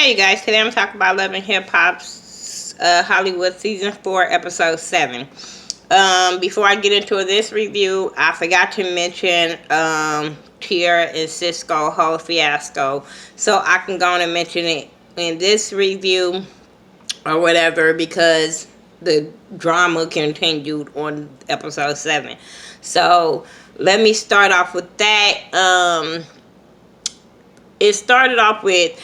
Hey you guys, today I'm talking about Love and Hip Hop's Hollywood Season 4, Episode 7. Before I get into this review, I forgot to mention Tierra and Cisco whole fiasco. So I can go on and mention it in this review or whatever because the drama continued on Episode 7. So let me start off with that. It started off with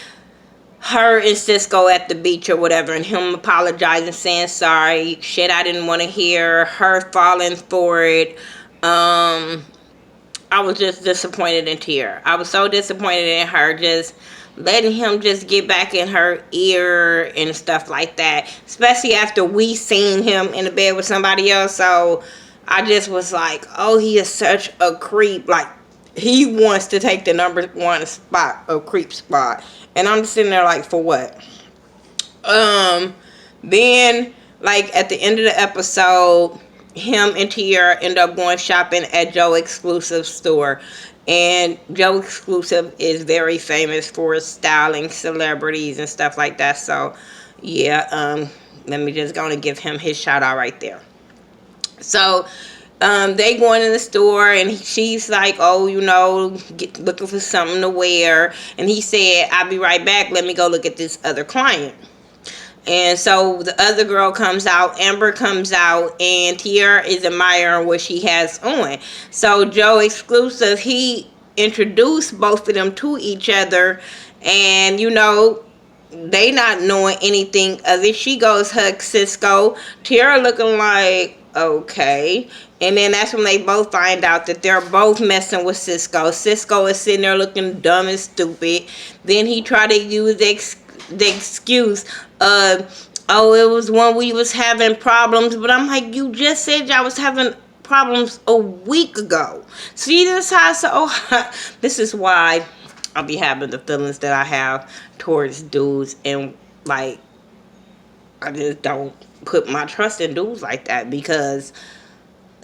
her and Cisco at the beach or whatever, and him apologizing, saying sorry, shit I didn't want to hear, her falling for it. I was just disappointed in Tierra. I was so disappointed in her just letting him just get back in her ear and stuff like that, especially after we seen him in the bed with somebody else. So I just was like, oh, he is such a creep. Like, he wants to take the number one spot, a creep spot. And I'm just sitting there like, for what? Then, like, at the end of the episode, him and Tierra end up going shopping at Joe Exclusive store. And Joe Exclusive is very famous for styling celebrities and stuff like that. So, yeah, let me just go and give him his shout out right there. So, they going in the store and she's like, oh, you know, looking for something to wear. And he said, I'll be right back. Let me go look at this other client. And so the other girl comes out, Amber comes out, and Tierra is admiring what she has on. So Joe Exclusive, he introduced both of them to each other. And, you know, they not knowing anything of it. She goes hug Cisco. Tierra looking like, okay. And then that's when they both find out that they're both messing with Cisco. Cisco is sitting there looking dumb and stupid. Then he tried to use the excuse of, oh, it was when we was having problems. But I'm like, you just said y'all was having problems a week ago. See this how this is why I'll be having the feelings that I have towards dudes, and like I just don't put my trust in dudes like that, because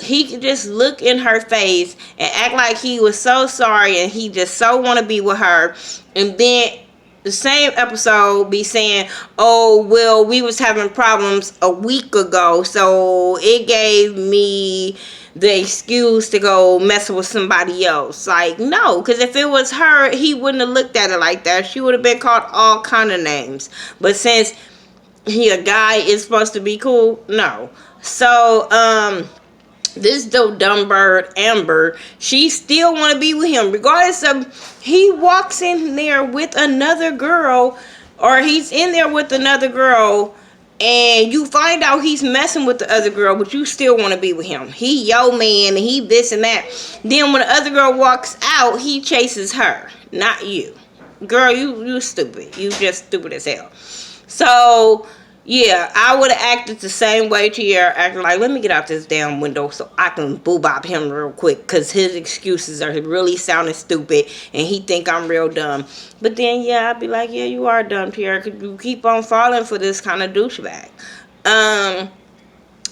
he could just look in her face and act like he was so sorry and he just so want to be with her, and then the same episode be saying, oh, well, we was having problems a week ago, so it gave me the excuse to go mess with somebody else. Like, no, because if it was her, he wouldn't have looked at it like that. She would have been called all kind of names. But since he a guy is supposed to be cool, no. So, this dumb bird, Amber, she still want to be with him. Regardless of, he walks in there with another girl, or he's in there with another girl, and you find out he's messing with the other girl, but you still want to be with him. He yo man, and he this and that. Then when the other girl walks out, he chases her, not you. Girl, you stupid. You just stupid as hell. So, yeah, I would have acted the same way to you, acting like, let me get out this damn window so I can boo-bop him real quick, because his excuses are really sounding stupid, and he think I'm real dumb. But then, yeah, I'd be like, yeah, you are dumb, Tierra, because you keep on falling for this kind of douchebag.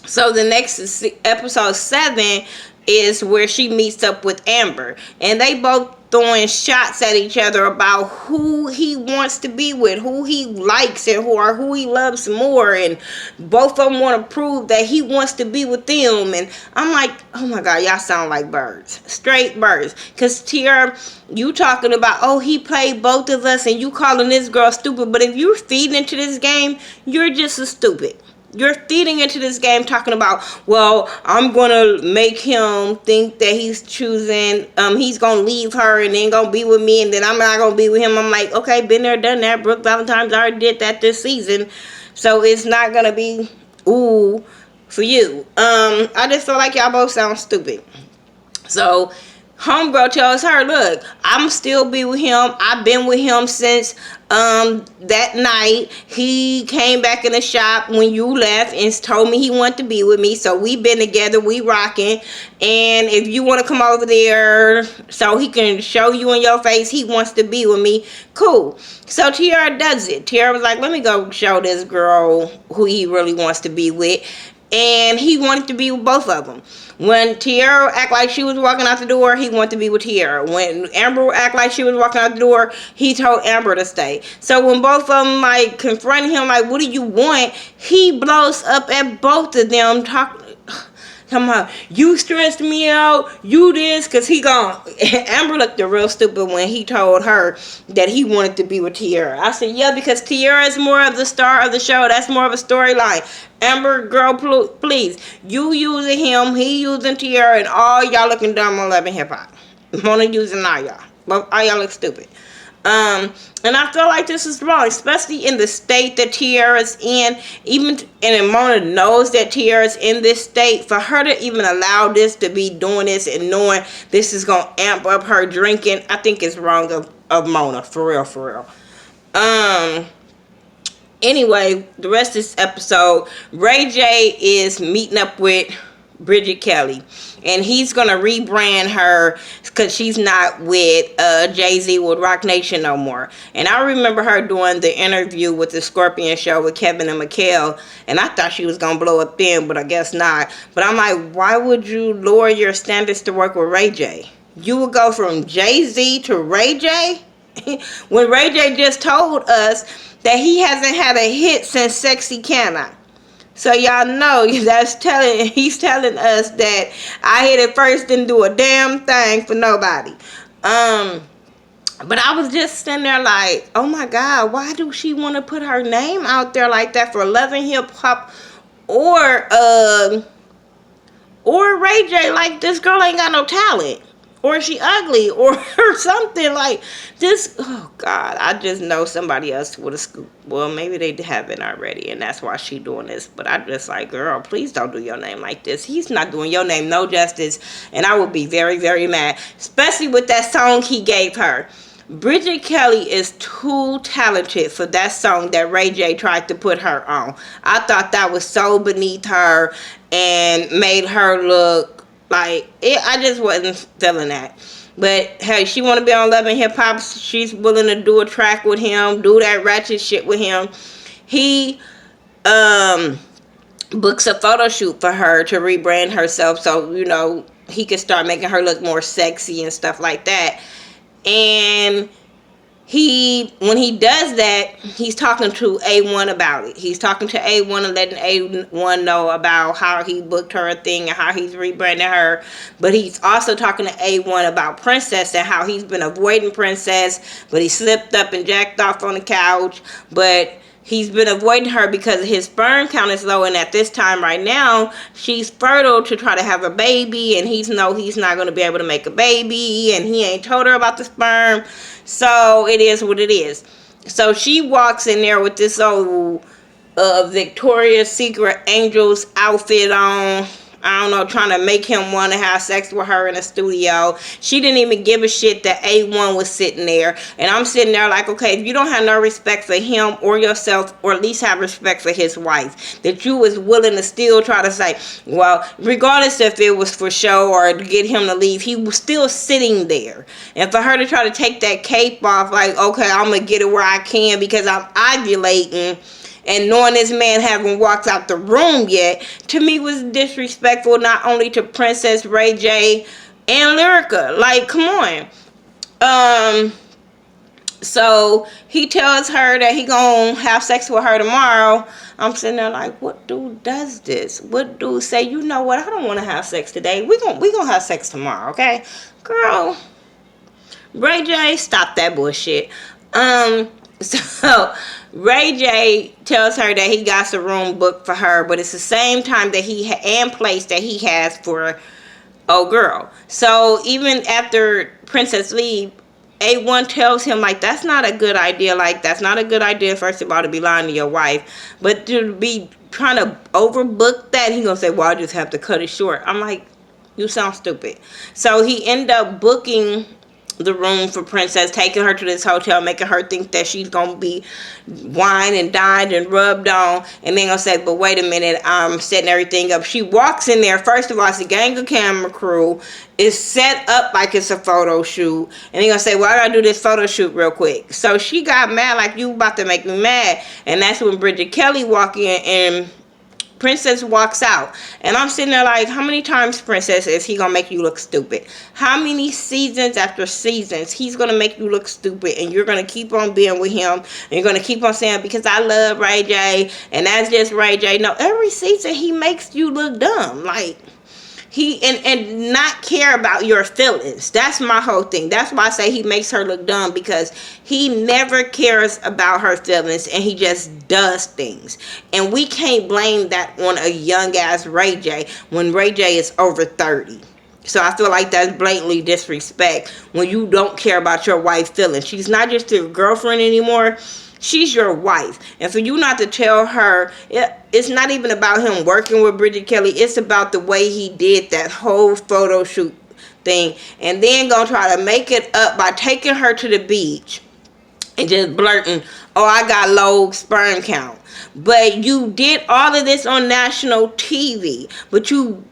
So the next episode 7 is where she meets up with Amber, and they both throwing shots at each other about who he wants to be with, who he likes, and who he loves more, and both of them want to prove that he wants to be with them. And I'm like, oh my god, y'all sound like birds, straight birds. Because Tierra, you talking about, oh, he played both of us, and you calling this girl stupid. But if you're feeding into this game, you're just as stupid. You're feeding into this game talking about, well, I'm going to make him think that he's choosing, he's going to leave her and then going to be with me, and then I'm not going to be with him. I'm like, okay, been there, done that. Brooke Valentine's already did that this season. So it's not going to be, ooh, for you. I just feel like y'all both sound stupid. So homegirl tells her, look, I'm still be with him. I've been with him since that night. He came back in the shop when you left and told me he wanted to be with me. So we been together, we rocking. And if you want to come over there so he can show you in your face he wants to be with me, cool. So Tierra does it. Tierra was like, let me go show this girl who he really wants to be with. and he wanted to be with both of them. When Tierra act like she was walking out the door, he wanted to be with Tierra. When Amber act like she was walking out the door, he told Amber to stay. So when both of them like confronted him, like, what do you want? He blows up at both of them, come on, you stressed me out, you this, because he gone. Amber looked real stupid when he told her that he wanted to be with Tierra. I said, yeah, because Tierra is more of the star of the show. That's more of a storyline. Amber, girl, please. You using him, he using Tierra, and all y'all looking dumb on Love and Hip Hop. Mona using all y'all. But all y'all look stupid. And I feel like this is wrong, especially in the state that Tierra's in. And Mona knows that Tierra's in this state. For her to even allow this to be doing this and knowing this is gonna amp up her drinking, I think it's wrong of Mona, for real. Anyway, the rest of this episode, Ray J is meeting up with Bridget Kelly, and he's gonna rebrand her because she's not with Jay-Z with Rock Nation no more. And I remember her doing the interview with the Scorpion Show with Kevin and McHale, and I thought she was gonna blow up then, but I guess not. But I'm like, why would you lower your standards to work with Ray J? You would go from Jay-Z to Ray J? When Ray J just told us that he hasn't had a hit since Sexy Can I. So y'all know he's telling us that I hit it first, didn't do a damn thing for nobody. But I was just sitting there like, oh my God, why do she want to put her name out there like that for Love and Hip Hop or Ray J? Like, this girl ain't got no talent. Or she ugly, or something like this. Oh God, I just know somebody else would have scooped. Well, maybe they haven't already, and that's why she doing this. But I just like, girl, please don't do your name like this. He's not doing your name no justice, and I would be very, very mad, especially with that song he gave her. Bridget Kelly is too talented for that song that Ray J tried to put her on. I thought that was so beneath her and made her look like it. I just wasn't feeling that. But hey, she want to be on Love and Hip Hop. She's willing to do a track with him, do that ratchet shit with him. He books a photo shoot for her to rebrand herself, so you know he can start making her look more sexy and stuff like that. And when he does that, he's talking to A1 about it. He's talking to A1 and letting A1 know about how he booked her a thing and how he's rebranding her. But he's also talking to A1 about Princess and how he's been avoiding Princess, but he slipped up and jacked off on the couch. But he's been avoiding her because his sperm count is low, and at this time right now, she's fertile to try to have a baby, and he's not going to be able to make a baby, and he ain't told her about the sperm. So it is what it is. So she walks in there with this old Victoria's Secret Angels outfit on. I don't know, trying to make him want to have sex with her in a studio. She didn't even give a shit that A1 was sitting there. And I'm sitting there like, okay, if you don't have no respect for him or yourself, or at least have respect for his wife, that you was willing to still try to say, well, regardless if it was for show or to get him to leave, he was still sitting there. And for her to try to take that cape off, like, okay, I'm going to get it where I can because I'm ovulating, and knowing this man haven't walked out the room yet, to me was disrespectful, not only to Princess, Ray J, and Lyrica. Like, come on. So he tells her that he gonna have sex with her tomorrow. I'm sitting there like, what dude does this? What dude say, you know what, I don't want to have sex today. We gonna have sex tomorrow, okay? Girl, Ray J, stop that bullshit. So Ray J tells her that he got the room booked for her, but it's the same time that and place that he has for old girl. So even after Princess leave, A1 tells him, like, that's not a good idea. Like, that's not a good idea, first of all, to be lying to your wife. But to be trying to overbook that, he gonna say, well, I just have to cut it short. I'm like, you sound stupid. So he ended up booking the room for Princess, taking her to this hotel, making her think that she's gonna be wined and dined and rubbed on, and then gonna say, but wait a minute, I'm setting everything up. She walks in there, first of all, it's a gang of camera crew, it's set up like it's a photo shoot, and they gonna say, well, I gotta do this photo shoot real quick. So she got mad, like, you about to make me mad. And that's when Bridget Kelly walked in and Princess walks out, and I'm sitting there like, how many times, Princess, is he gonna make you look stupid? How many seasons after seasons he's gonna make you look stupid, and you're gonna keep on being with him, and you're gonna keep on saying, because I love Ray J, and that's just Ray J. No, every season he makes you look dumb. Like, he and not care about your feelings. That's my whole thing. That's why I say he makes her look dumb, because he never cares about her feelings, and he just does things. And we can't blame that on a young ass Ray J when Ray J is over 30. So I feel like that's blatantly disrespect when you don't care about your wife's feelings. She's not just your girlfriend anymore. She's your wife. And for you not to tell her, it's not even about him working with Bridget Kelly. It's about the way he did that whole photo shoot thing. And then gonna try to make it up by taking her to the beach and just blurting, oh, I got low sperm count. But you did all of this on national TV. But you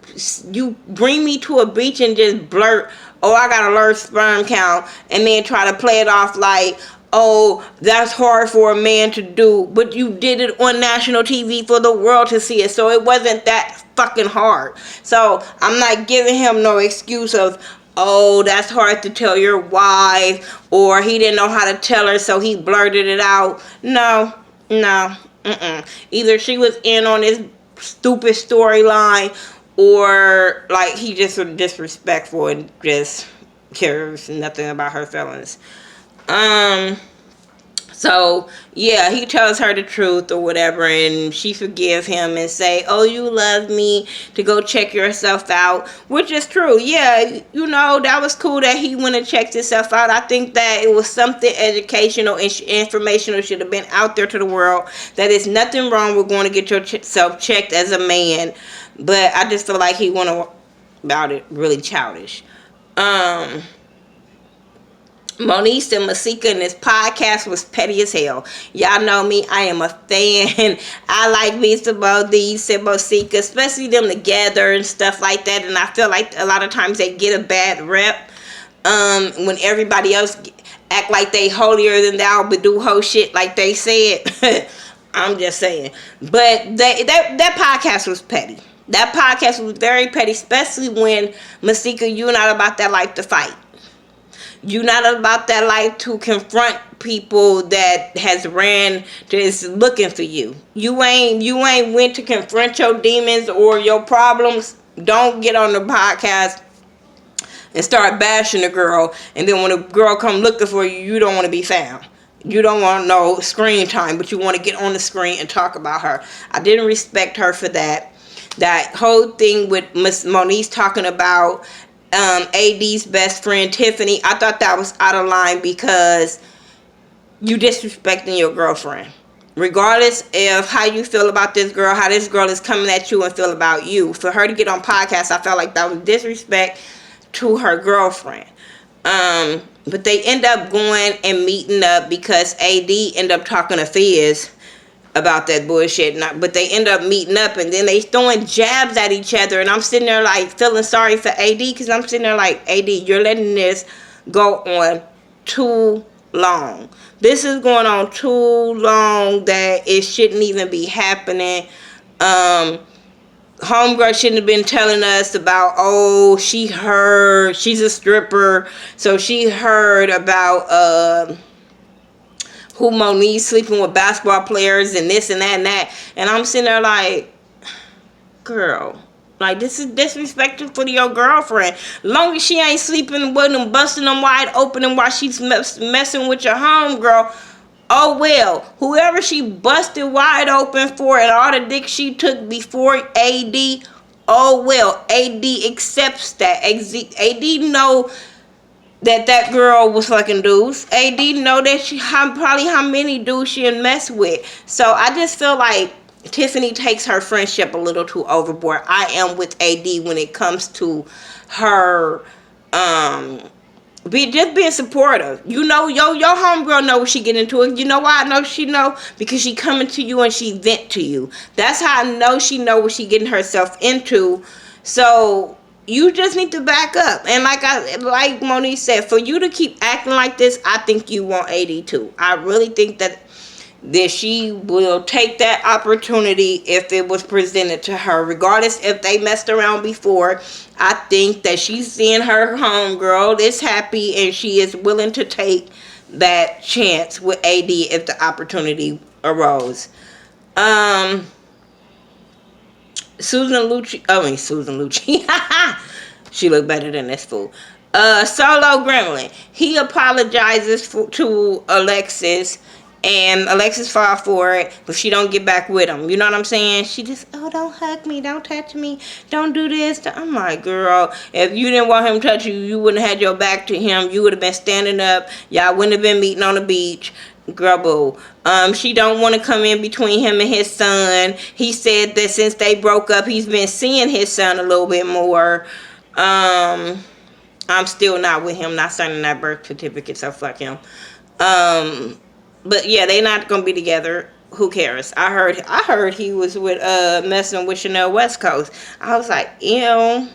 bring me to a beach and just blurt, oh, I got a low sperm count. And then try to play it off like, oh, that's hard for a man to do, but you did it on national TV for the world to see it, so it wasn't that fucking hard. So I'm not giving him no excuse of, oh, that's hard to tell your wife, or he didn't know how to tell her, so he blurted it out. No. Either she was in on this stupid storyline, or like he just was disrespectful and just cares nothing about her feelings. So yeah, he tells her the truth or whatever, and she forgives him and say, oh, you love me, to go check yourself out, which is true. Yeah, you know, that was cool that he went and checked himself out. I think that it was something educational and informational should have been out there to the world, that is nothing wrong with going to get yourself checked as a man, but I just feel like he went about it really childish. Moniece and Masika in this podcast was petty as hell. Y'all know me. I am a fan. I like me some Moniece and Masika, especially them together and stuff like that. And I feel like a lot of times they get a bad rep when everybody else act like they holier than thou but do whole shit like they said. I'm just saying. But that podcast was petty. That podcast was very petty, especially when, Masika, you're not about that life to fight. You're not about that life to confront people that has ran, just looking for you. You ain't went to confront your demons or your problems. Don't get on the podcast and start bashing the girl, and then when a girl come looking for you, you don't want to be found. You don't want no screen time, but you want to get on the screen and talk about her. I didn't respect her for that. That whole thing with Miss Moniece talking about AD's best friend Tiffany, I thought that was out of line, because you disrespecting your girlfriend. Regardless of how you feel about this girl, how this girl is coming at you and feel about you, for her to get on podcast, I felt like that was disrespect to her girlfriend. But they end up going and meeting up because AD end up talking to Fizz about that bullshit, but they end up meeting up, and then they throwing jabs at each other, and I'm sitting there like feeling sorry for AD, because I'm sitting there like, AD, you're letting this go on too long. This is going on too long that it shouldn't even be happening. Homegirl shouldn't have been telling us about, oh, she heard, she's a stripper, so she heard about who Moniece sleeping with basketball players and this and that and that. And I'm sitting there like, girl, like, this is disrespectful for your girlfriend. Long as she ain't sleeping with them, busting them wide open, and while she's messing with your homegirl, oh well. Whoever she busted wide open for and all the dick she took before AD, oh well. AD accepts that. AD know that girl was fucking dudes. AD know that probably how many dudes she had messed with. So I just feel like Tiffany takes her friendship a little too overboard. I am with AD when it comes to her being supportive. You know, your homegirl know what she get into it. You know why I know she know? Because she coming to you and she vent to you. That's how I know she know what she getting herself into. So you just need to back up. And like Monique said, for you to keep acting like this, I think you want AD too. I really think that that she will take that opportunity if it was presented to her, regardless if they messed around before. I think that she's seeing her homegirl is happy and she is willing to take that chance with AD if the opportunity arose. Susan Lucci. She looked better than this fool. Solo Gremlin. He apologizes to Alexis, and Alexis fought for it, but she don't get back with him. You know what I'm saying? She just, oh, don't hug me, don't touch me, don't do this. I'm like, girl, if you didn't want him to touch you, you wouldn't have had your back to him. You would have been standing up. Y'all wouldn't have been meeting on the beach. Girl, boo. She don't want to come in between him and his son. He said that since they broke up, he's been seeing his son a little bit more. I'm still not with him, not signing that birth certificate, so fuck him. But yeah, they not gonna be together. Who cares? I heard he was with messing with Chanel West Coast. I was like, ew,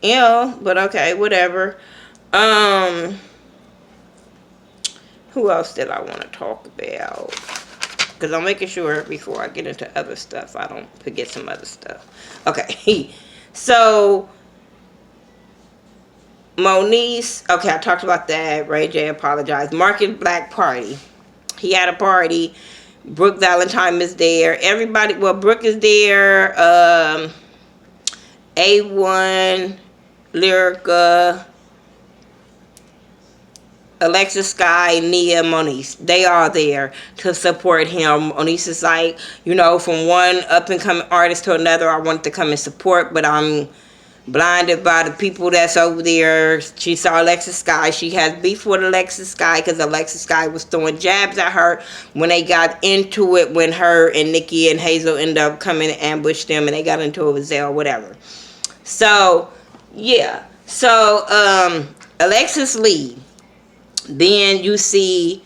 but okay, whatever. Who else did I want to talk about? Because I'm making sure before I get into other stuff, I don't forget some other stuff. Okay, so Moniece, okay, I talked about that. Ray J apologized. Marcus Black party. He had a party. Brooke Valentine is there. Everybody, well, Brooke is there. A1, Lyrica, Alexis Sky, Nia, Moniece. They are there to support him. Moniece is like, you know, from one up-and-coming artist to another, I wanted to come and support, but I'm blinded by the people that's over there. She saw Alexis Sky. She has beef with Alexis Sky because Alexis Sky was throwing jabs at her when they got into it, when her and Nikki and Hazel ended up coming and ambushed them and they got into it with Zell, whatever. So, yeah. So, Alexis Lee. Then you see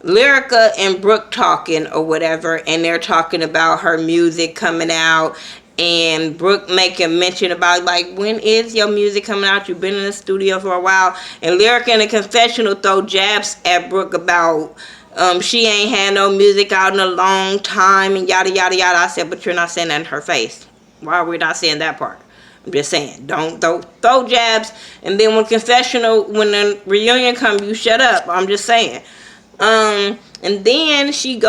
Lyrica and Brooke talking or whatever, and they're talking about her music coming out. And Brooke making mention about, like, when is your music coming out? You've been in the studio for a while. And Lyrica in the confessional throw jabs at Brooke about she ain't had no music out in a long time and yada, yada, yada. I said, but you're not saying that in her face. Why are we not saying that part? I'm just saying, don't throw jabs. And then when the reunion comes, you shut up. I'm just saying. And then she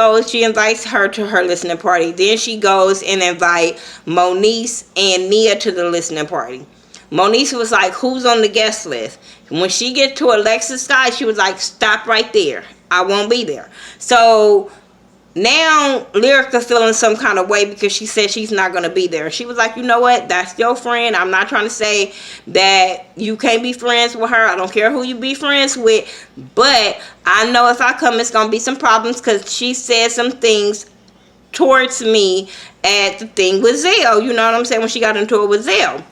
invites her to her listening party. Then she goes and invite Moniece and Nia to the listening party. Moniece was like, who's on the guest list? When she get to Alexis Sky, she was like, stop right there. I won't be there. So now Lyrica feeling some kind of way because she said she's not going to be there. She was like, you know what? That's your friend. I'm not trying to say that you can't be friends with her. I don't care who you be friends with. But I know if I come, it's going to be some problems because she said some things towards me at the thing with Zell. You know what I'm saying? When she got into it with Zell.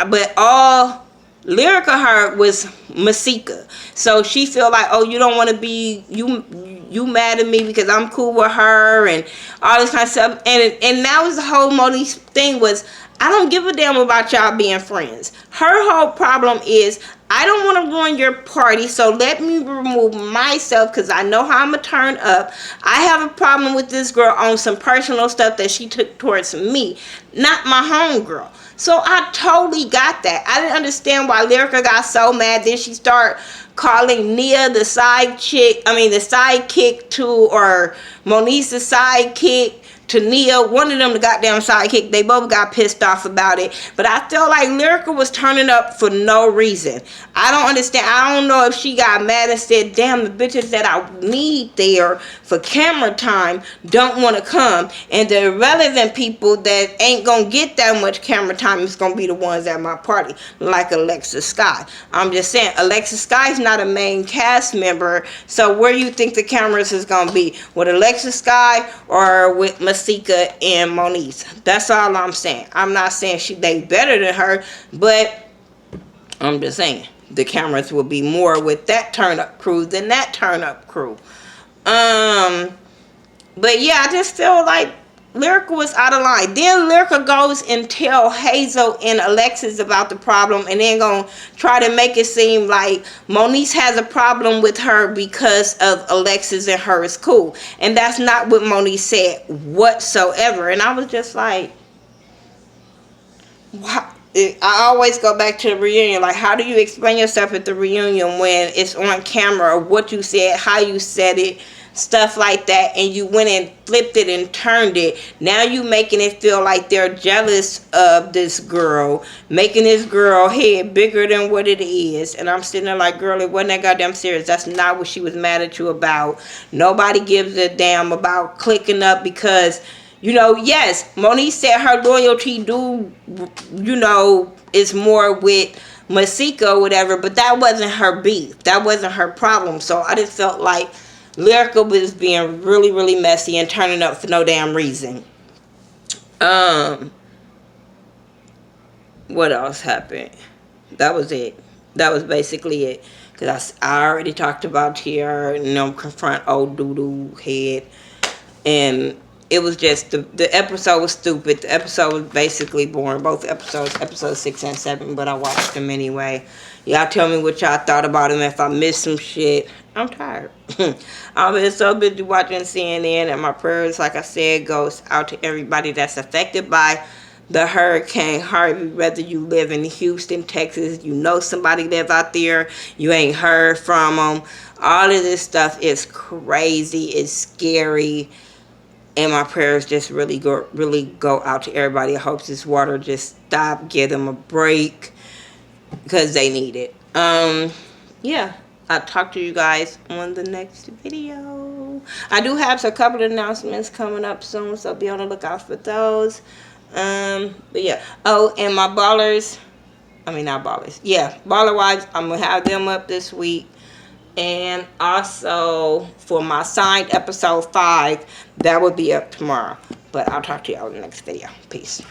But all Lyrica heard was Masika. So she feel like, oh, you don't want to be, you mad at me because I'm cool with her and all this kind of stuff. And that was the whole Moniece thing was, I don't give a damn about y'all being friends. Her whole problem is, I don't want to ruin your party, so let me remove myself because I know how I'm going to turn up. I have a problem with this girl on some personal stuff that she took towards me, not my homegirl. So I totally got that. I didn't understand why Lyrica got so mad. Then she started calling Nia the sidekick to, or Moniece the sidekick to Nia. One of them the goddamn sidekick. They both got pissed off about it. But I felt like Lyrica was turning up for no reason. I don't understand. I don't know if she got mad and said, damn, the bitches that I need there for camera time don't want to come. And the irrelevant people that ain't going to get that much camera time is going to be the ones at my party. Like Alexis Sky. I'm just saying, Alexis Sky is not a main cast member. So where you think the cameras is going to be? With Alexis Sky or with Masika and Moniece? That's all I'm saying. I'm not saying they better than her, but I'm just saying the cameras will be more with that turn-up crew than that turn-up crew. But yeah, I just feel like Lyrica was out of line. Then Lyrica goes and tell Hazel and Alexis about the problem, and then gonna try to make it seem like Moniece has a problem with her because of Alexis and her is cool. And that's not what Moniece said whatsoever. And I was just like, wow. I always go back to the reunion. Like, how do you explain yourself at the reunion when it's on camera, what you said, how you said it, stuff like that, and you went and flipped it and turned it. Now you making it feel like they're jealous of this girl, making this girl head bigger than what it is. And I'm sitting there like, girl, it wasn't that goddamn serious. That's not what she was mad at you about. Nobody gives a damn about clicking up because, you know, yes, Moniece said her loyalty is more with Masika or whatever, but that wasn't her beef. That wasn't her problem. So I just felt like Lyrica was being really, really messy and turning up for no damn reason. What else happened? That was it. That was basically it. Because I already talked about Tiara and them confront old doo-doo head. And it was just, the episode was stupid. The episode was basically boring. Both episodes, episode 6 and 7, but I watched them anyway. Y'all tell me what y'all thought about them. If I missed some shit, I'm tired. I've been so busy watching CNN, and my prayers, like I said, goes out to everybody that's affected by the Hurricane Harvey, whether you live in Houston, Texas, you know somebody live out there, you ain't heard from them. All of this stuff is crazy, it's scary. And my prayers just really go out to everybody. I hope this water just stop, give them a break, because they need it. Yeah, I'll talk to you guys on the next video. I do have a couple of announcements coming up soon, so be on the lookout for those. But yeah. Oh, and my ballers, not ballers. Yeah, baller wives, I'm gonna have them up this week. And also for my signed episode 5, that will be up tomorrow. But I'll talk to y'all in the next video. Peace.